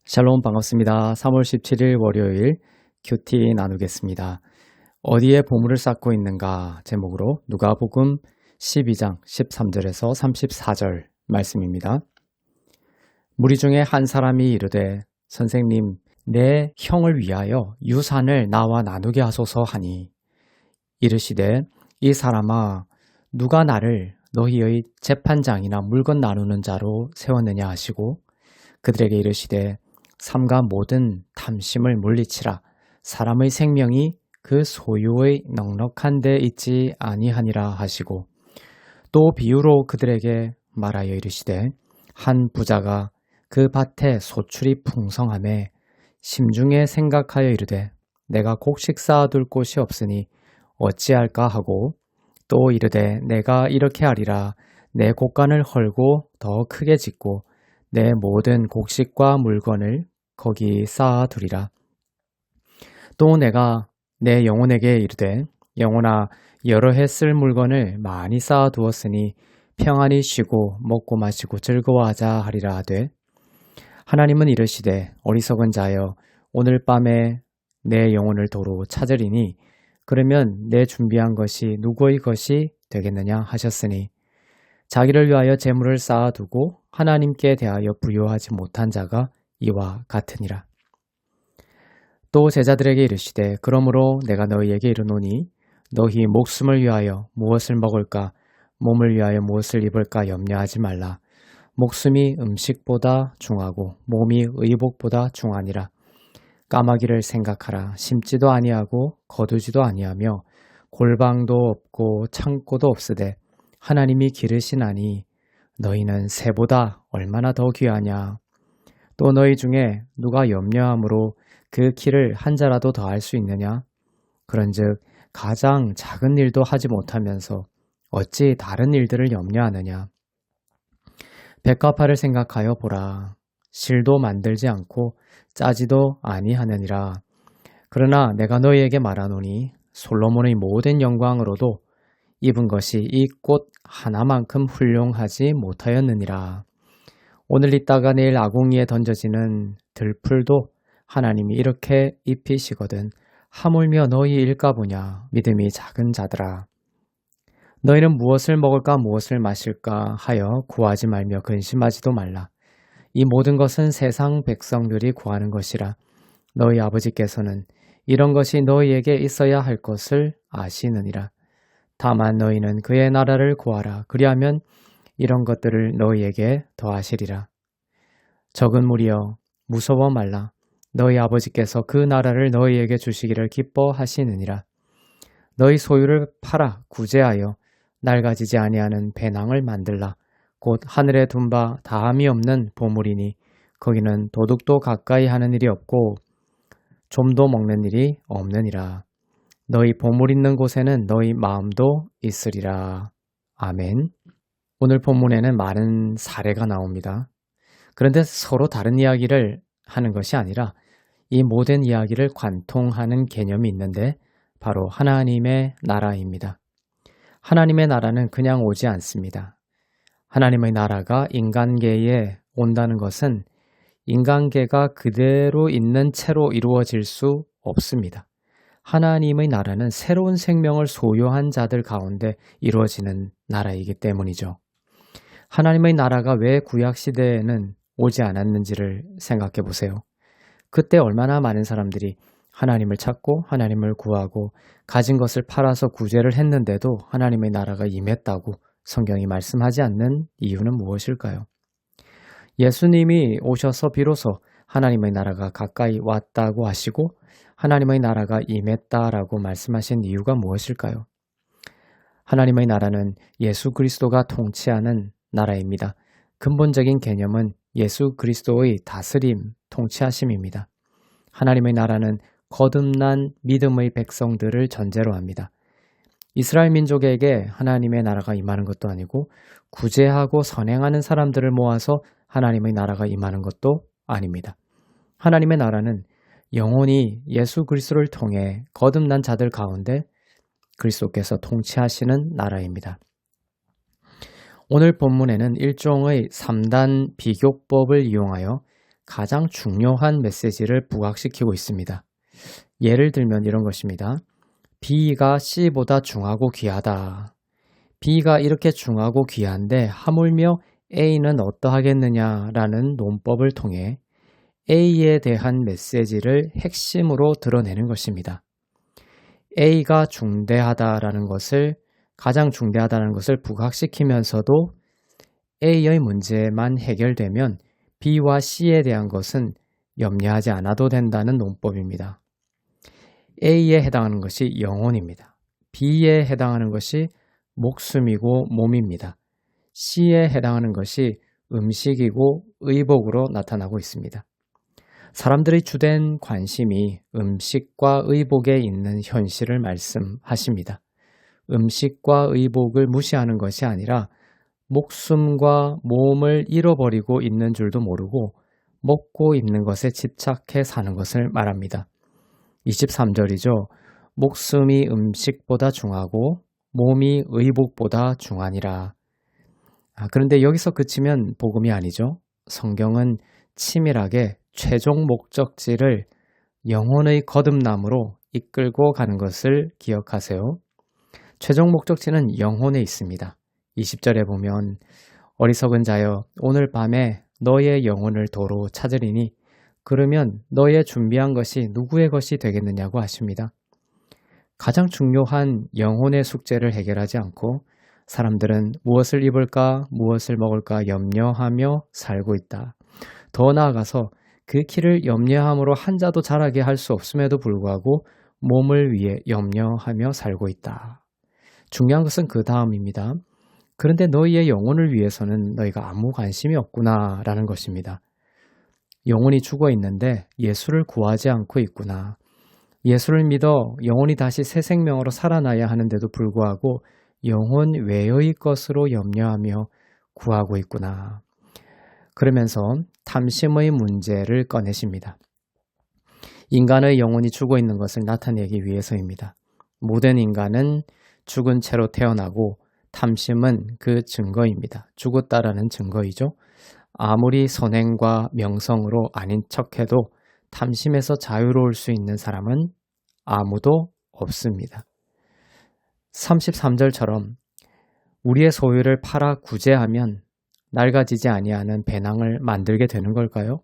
샬롬 반갑습니다. 3월 17일 월요일 큐티 나누겠습니다. 어디에 보물을 쌓고 있는가 제목으로 누가복음 12장 13절에서 34절 말씀입니다. 무리 중에 한 사람이 이르되 선생님 내 형을 위하여 유산을 나와 나누게 하소서 하니 이르시되 이 사람아 누가 나를 너희의 재판장이나 물건 나누는 자로 세웠느냐 하시고 그들에게 이르시되 삼가 모든 탐심을 물리치라. 사람의 생명이 그 소유의 넉넉한 데 있지 아니하니라 하시고 또 비유로 그들에게 말하여 이르시되 한 부자가 그 밭에 소출이 풍성하매 심중에 생각하여 이르되 내가 곡식 쌓아둘 곳이 없으니 어찌할까 하고 또 이르되 내가 이렇게 하리라. 내 곡간을 헐고 더 크게 짓고 내 모든 곡식과 물건을 거기 쌓아두리라. 또 내가 내 영혼에게 이르되 영혼아 여러 해 쓸 물건을 많이 쌓아두었으니 평안히 쉬고 먹고 마시고 즐거워하자 하리라 하되 하나님은 이르시되 어리석은 자여 오늘 밤에 내 영혼을 도로 찾으리니 그러면 내 준비한 것이 누구의 것이 되겠느냐 하셨으니 자기를 위하여 재물을 쌓아두고 하나님께 대하여 부요하지 못한 자가 이와 같으니라. 또 제자들에게 이르시되 그러므로 내가 너희에게 이르노니 너희 목숨을 위하여 무엇을 먹을까 몸을 위하여 무엇을 입을까 염려하지 말라. 목숨이 음식보다 중하고 몸이 의복보다 중하니라. 까마귀를 생각하라. 심지도 아니하고 거두지도 아니하며 골방도 없고 창고도 없으되 하나님이 기르시나니 너희는 새보다 얼마나 더 귀하냐. 또 너희 중에 누가 염려함으로 그 키를 한 자라도 더할 수 있느냐. 그런즉 가장 작은 일도 하지 못하면서 어찌 다른 일들을 염려하느냐. 백과 팔을 생각하여 보라. 실도 만들지 않고 짜지도 아니하느니라. 그러나 내가 너희에게 말하노니 솔로몬의 모든 영광으로도 입은 것이 이 꽃 하나만큼 훌륭하지 못하였느니라. 오늘 있다가 내일 아궁이에 던져지는 들풀도 하나님이 이렇게 입히시거든 하물며 너희 일까 보냐. 믿음이 작은 자들아. 너희는 무엇을 먹을까 무엇을 마실까 하여 구하지 말며 근심하지도 말라. 이 모든 것은 세상 백성들이 구하는 것이라. 너희 아버지께서는 이런 것이 너희에게 있어야 할 것을 아시느니라. 다만 너희는 그의 나라를 구하라. 그리하면 이런 것들을 너희에게 더하시리라. 적은 무리여 무서워 말라. 너희 아버지께서 그 나라를 너희에게 주시기를 기뻐하시느니라. 너희 소유를 팔아 구제하여 낡아지지 아니하는 배낭을 만들라. 곧 하늘에 둔 바 다함이 없는 보물이니 거기는 도둑도 가까이 하는 일이 없고 좀도 먹는 일이 없느니라. 너희 보물 있는 곳에는 너희 마음도 있으리라. 아멘. 오늘 본문에는 많은 사례가 나옵니다. 그런데 서로 다른 이야기를 하는 것이 아니라 이 모든 이야기를 관통하는 개념이 있는데 바로 하나님의 나라입니다. 하나님의 나라는 그냥 오지 않습니다. 하나님의 나라가 인간계에 온다는 것은 인간계가 그대로 있는 채로 이루어질 수 없습니다. 하나님의 나라는 새로운 생명을 소유한 자들 가운데 이루어지는 나라이기 때문이죠. 하나님의 나라가 왜 구약시대에는 오지 않았는지를 생각해 보세요. 그때 얼마나 많은 사람들이 하나님을 찾고 하나님을 구하고 가진 것을 팔아서 구제를 했는데도 하나님의 나라가 임했다고 성경이 말씀하지 않는 이유는 무엇일까요? 예수님이 오셔서 비로소 하나님의 나라가 가까이 왔다고 하시고 하나님의 나라가 임했다라고 말씀하신 이유가 무엇일까요? 하나님의 나라는 예수 그리스도가 통치하는 나라입니다. 근본적인 개념은 예수 그리스도의 다스림, 통치하심입니다. 하나님의 나라는 거듭난 믿음의 백성들을 전제로 합니다. 이스라엘 민족에게 하나님의 나라가 임하는 것도 아니고 구제하고 선행하는 사람들을 모아서 하나님의 나라가 임하는 것도 아닙니다. 하나님의 나라는 영원히 예수 그리스도를 통해 거듭난 자들 가운데 그리스도께서 통치하시는 나라입니다. 오늘 본문에는 일종의 3단 비교법을 이용하여 가장 중요한 메시지를 부각시키고 있습니다. 예를 들면 이런 것입니다. B가 C보다 중하고 귀하다. B가 이렇게 중하고 귀한데 하물며 A는 어떠하겠느냐라는 논법을 통해 A에 대한 메시지를 핵심으로 드러내는 것입니다. A가 중대하다라는 것을, 가장 중대하다는 것을 부각시키면서도 A의 문제만 해결되면 B와 C에 대한 것은 염려하지 않아도 된다는 논법입니다. A에 해당하는 것이 영혼입니다. B에 해당하는 것이 목숨이고 몸입니다. C에 해당하는 것이 음식이고 의복으로 나타나고 있습니다. 사람들의 주된 관심이 음식과 의복에 있는 현실을 말씀하십니다. 음식과 의복을 무시하는 것이 아니라 목숨과 몸을 잃어버리고 있는 줄도 모르고 먹고 입는 것에 집착해 사는 것을 말합니다. 23절이죠. 목숨이 음식보다 중하고 몸이 의복보다 중하니라. 그런데 여기서 그치면 복음이 아니죠. 성경은 치밀하게 최종 목적지를 영혼의 거듭남으로 이끌고 가는 것을 기억하세요. 최종 목적지는 영혼에 있습니다. 20절에 보면 어리석은 자여 오늘 밤에 너의 영혼을 도로 찾으리니 그러면 너의 준비한 것이 누구의 것이 되겠느냐고 하십니다. 가장 중요한 영혼의 숙제를 해결하지 않고 사람들은 무엇을 입을까, 무엇을 먹을까 염려하며 살고 있다. 더 나아가서 그 길을 염려함으로 한 자도 자라게 할 수 없음에도 불구하고 몸을 위해 염려하며 살고 있다. 중요한 것은 그 다음입니다. 그런데 너희의 영혼을 위해서는 너희가 아무 관심이 없구나 라는 것입니다. 영혼이 죽어 있는데 예수를 구하지 않고 있구나. 예수를 믿어 영혼이 다시 새 생명으로 살아나야 하는데도 불구하고 영혼 외의 것으로 염려하며 구하고 있구나. 그러면서 탐심의 문제를 꺼내십니다. 인간의 영혼이 죽어 있는 것을 나타내기 위해서입니다. 모든 인간은 죽은 채로 태어나고 탐심은 그 증거입니다. 죽었다라는 증거이죠. 아무리 선행과 명성으로 아닌 척해도 탐심에서 자유로울 수 있는 사람은 아무도 없습니다. 33절처럼 우리의 소유를 팔아 구제하면 낡아지지 아니하는 배낭을 만들게 되는 걸까요?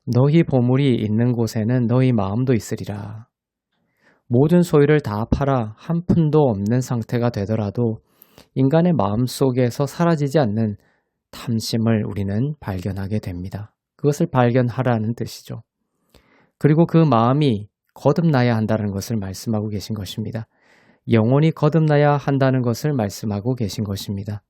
너희 보물이 있는 곳에는 너희 마음도 있으리라. 모든 소유를 다 팔아 한 푼도 없는 상태가 되더라도 인간의 마음 속에서 사라지지 않는 탐심을 우리는 발견하게 됩니다. 그것을 발견하라는 뜻이죠. 그리고 그 마음이 거듭나야 한다는 것을 말씀하고 계신 것입니다. 영혼이 거듭나야 한다는 것을 말씀하고 계신 것입니다.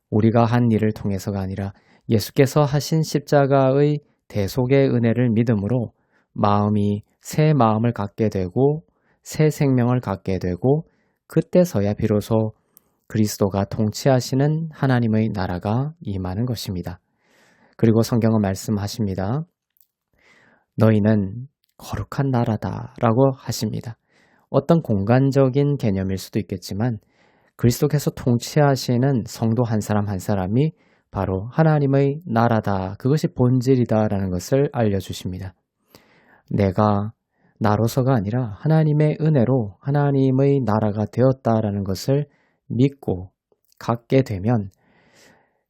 우리가 한 일을 통해서가 아니라 예수께서 하신 십자가의 대속의 은혜를 믿음으로 마음이 새 마음을 갖게 되고 새 생명을 갖게 되고 그때서야 비로소 그리스도가 통치하시는 하나님의 나라가 임하는 것입니다. 그리고 성경은 말씀하십니다. 너희는 거룩한 나라다 라고 하십니다. 어떤 공간적인 개념일 수도 있겠지만 그리스도께서 통치하시는 성도 한 사람 한 사람이 바로 하나님의 나라다. 그것이 본질이다 라는 것을 알려주십니다. 내가 나로서가 아니라 하나님의 은혜로 하나님의 나라가 되었다라는 것을 믿고 갖게 되면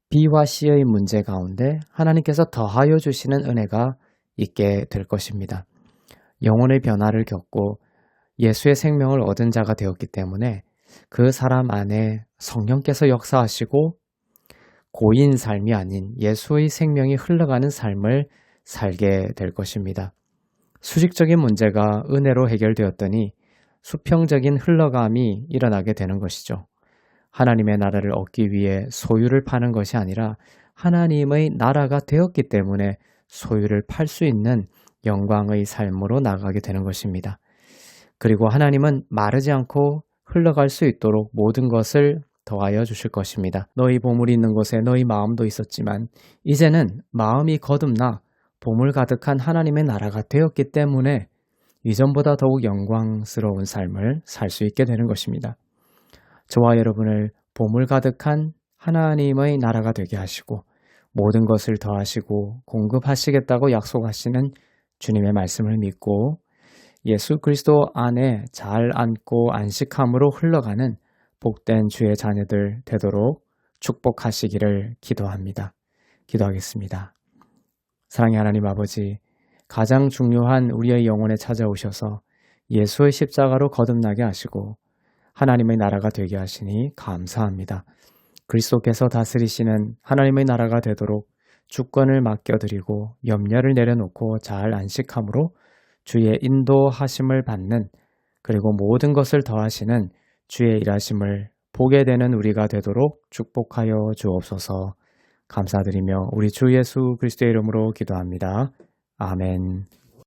B와 C의 문제 가운데 하나님께서 더하여 주시는 은혜가 있게 될 것입니다. 영혼의 변화를 겪고 예수의 생명을 얻은 자가 되었기 때문에 그 사람 안에 성령께서 역사하시고 고인 삶이 아닌 예수의 생명이 흘러가는 삶을 살게 될 것입니다. 수직적인 문제가 은혜로 해결되었더니 수평적인 흘러감이 일어나게 되는 것이죠. 하나님의 나라를 얻기 위해 소유를 파는 것이 아니라 하나님의 나라가 되었기 때문에 소유를 팔 수 있는 영광의 삶으로 나가게 되는 것입니다. 그리고 하나님은 마르지 않고 흘러갈 수 있도록 모든 것을 더하여 주실 것입니다. 너희 보물이 있는 곳에 너희 마음도 있었지만 이제는 마음이 거듭나 보물 가득한 하나님의 나라가 되었기 때문에 이전보다 더욱 영광스러운 삶을 살 수 있게 되는 것입니다. 저와 여러분을 보물 가득한 하나님의 나라가 되게 하시고 모든 것을 더하시고 공급하시겠다고 약속하시는 주님의 말씀을 믿고 예수 그리스도 안에 잘 안고 안식함으로 흘러가는 복된 주의 자녀들 되도록 축복하시기를 기도합니다. 기도하겠습니다. 사랑의 하나님 아버지, 가장 중요한 우리의 영혼에 찾아오셔서 예수의 십자가로 거듭나게 하시고 하나님의 나라가 되게 하시니 감사합니다. 그리스도께서 다스리시는 하나님의 나라가 되도록 주권을 맡겨드리고 염려를 내려놓고 잘 안식함으로 주의 인도하심을 받는 그리고 모든 것을 더하시는 주의 일하심을 보게 되는 우리가 되도록 축복하여 주옵소서. 감사드리며 우리 주 예수 그리스도의 이름으로 기도합니다. 아멘.